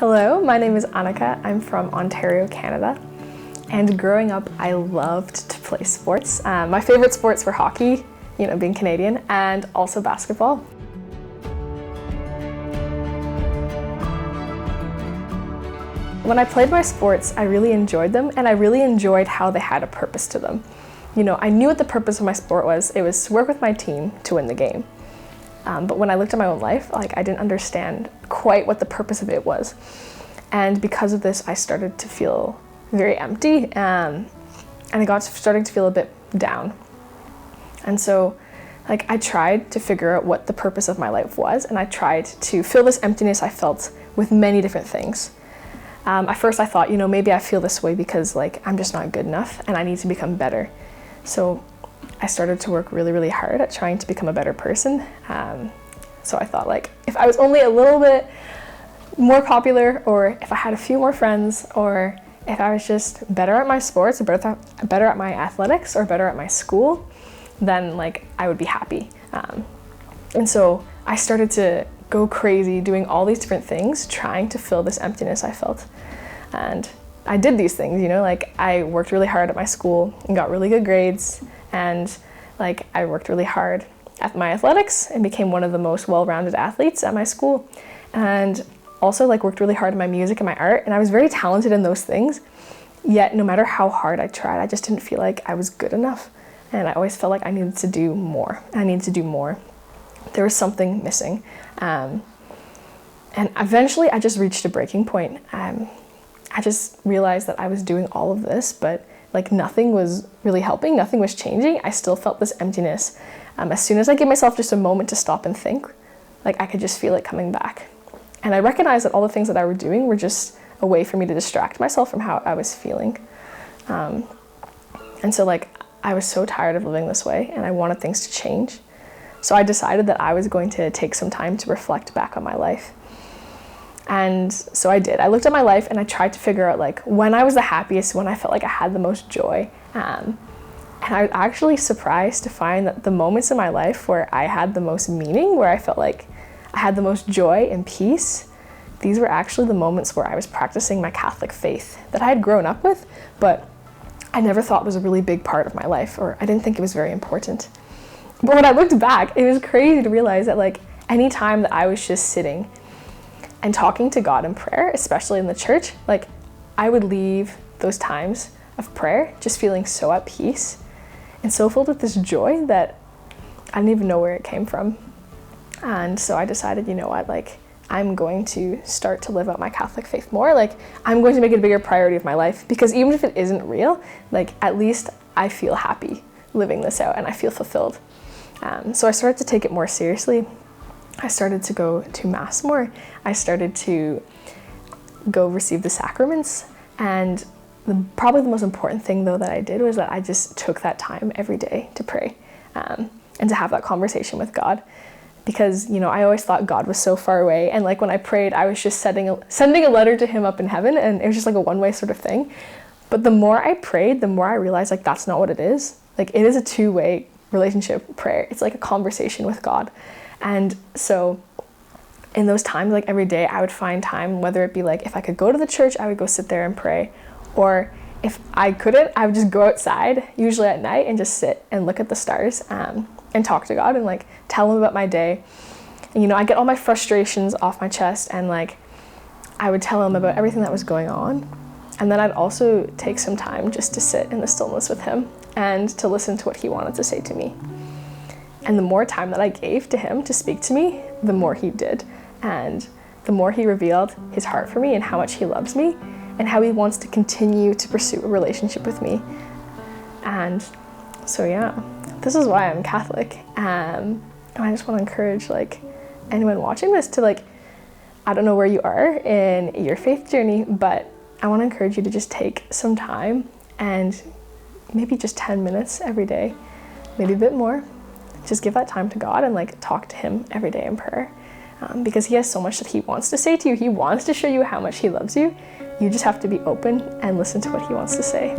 Hello, my name is Annika. I'm from Ontario, Canada. And growing up, I loved to play sports. My favorite sports were hockey, being Canadian, and also basketball. When I played my sports, I really enjoyed them, and I really enjoyed how they had a purpose to them. I knew what the purpose of my sport was. It was to work with my team to win the game. But when I looked at my own life, I didn't understand quite what the purpose of it was. And because of this, I started to feel very empty, and I got starting to feel a bit down. And so, I tried to figure out what the purpose of my life was, and I tried to fill this emptiness I felt with many different things. At first I thought, maybe I feel this way because I'm just not good enough and I need to become better. So I started to work really, really hard at trying to become a better person. So I thought if I was only a little bit more popular, or if I had a few more friends, or if I was just better at my sports, or better at my athletics, or better at my school, then I would be happy. And so I started to go crazy doing all these different things, trying to fill this emptiness I felt. And I did these things, I worked really hard at my school and got really good grades, and I worked really hard at my athletics and became one of the most well-rounded athletes at my school, and also worked really hard in my music and my art, and I was very talented in those things. Yet no matter how hard I tried, I just didn't feel like I was good enough, and I always felt like I needed to do more. There was something missing, and eventually I just reached a breaking point. I just realized that I was doing all of this, but nothing was really helping, nothing was changing. I still felt this emptiness. As soon as I gave myself just a moment to stop and think, I could just feel it coming back. And I recognized that all the things that I were doing were just a way for me to distract myself from how I was feeling. And so I was so tired of living this way, and I wanted things to change. So I decided that I was going to take some time to reflect back on my life. And so I did. I looked at my life and I tried to figure out when I was the happiest, when I felt like I had the most joy. And I was actually surprised to find that the moments in my life where I had the most meaning, where I felt like I had the most joy and peace, these were actually the moments where I was practicing my Catholic faith that I had grown up with, but I never thought was a really big part of my life, or I didn't think it was very important. But when I looked back, it was crazy to realize that any time that I was just sitting and talking to God in prayer, especially in the church, I would leave those times of prayer just feeling so at peace and so filled with this joy that I didn't even know where it came from. And so I decided, I'm going to start to live out my Catholic faith more. I'm going to make it a bigger priority of my life, because even if it isn't real, at least I feel happy living this out and I feel fulfilled. So I started to take it more seriously. I started to go to Mass more. I started to go receive the sacraments. And probably the most important thing, though, that I did was that I just took that time every day to pray and to have that conversation with God. Because, I always thought God was so far away. And when I prayed, I was just sending a letter to him up in heaven. And it was just a one-way sort of thing. But the more I prayed, the more I realized that's not what it is. It is a two-way relationship prayer. It's a conversation with God. And so in those times, every day I would find time, whether it be if I could go to the church, I would go sit there and pray. Or if I couldn't, I would just go outside, usually at night, and just sit and look at the stars and talk to God and tell him about my day. And I get all my frustrations off my chest, and I would tell him about everything that was going on. And then I'd also take some time just to sit in the stillness with him and to listen to what he wanted to say to me. And the more time that I gave to him to speak to me, the more he did. And the more he revealed his heart for me and how much he loves me and how he wants to continue to pursue a relationship with me. And so, yeah, this is why I'm Catholic. And I just want to encourage anyone watching this to I don't know where you are in your faith journey, but I want to encourage you to just take some time, and maybe just 10 minutes every day, maybe a bit more. Just give that time to God and talk to him every day in prayer, because he has so much that he wants to say to you. He wants to show you how much he loves you. You just have to be open and listen to what he wants to say.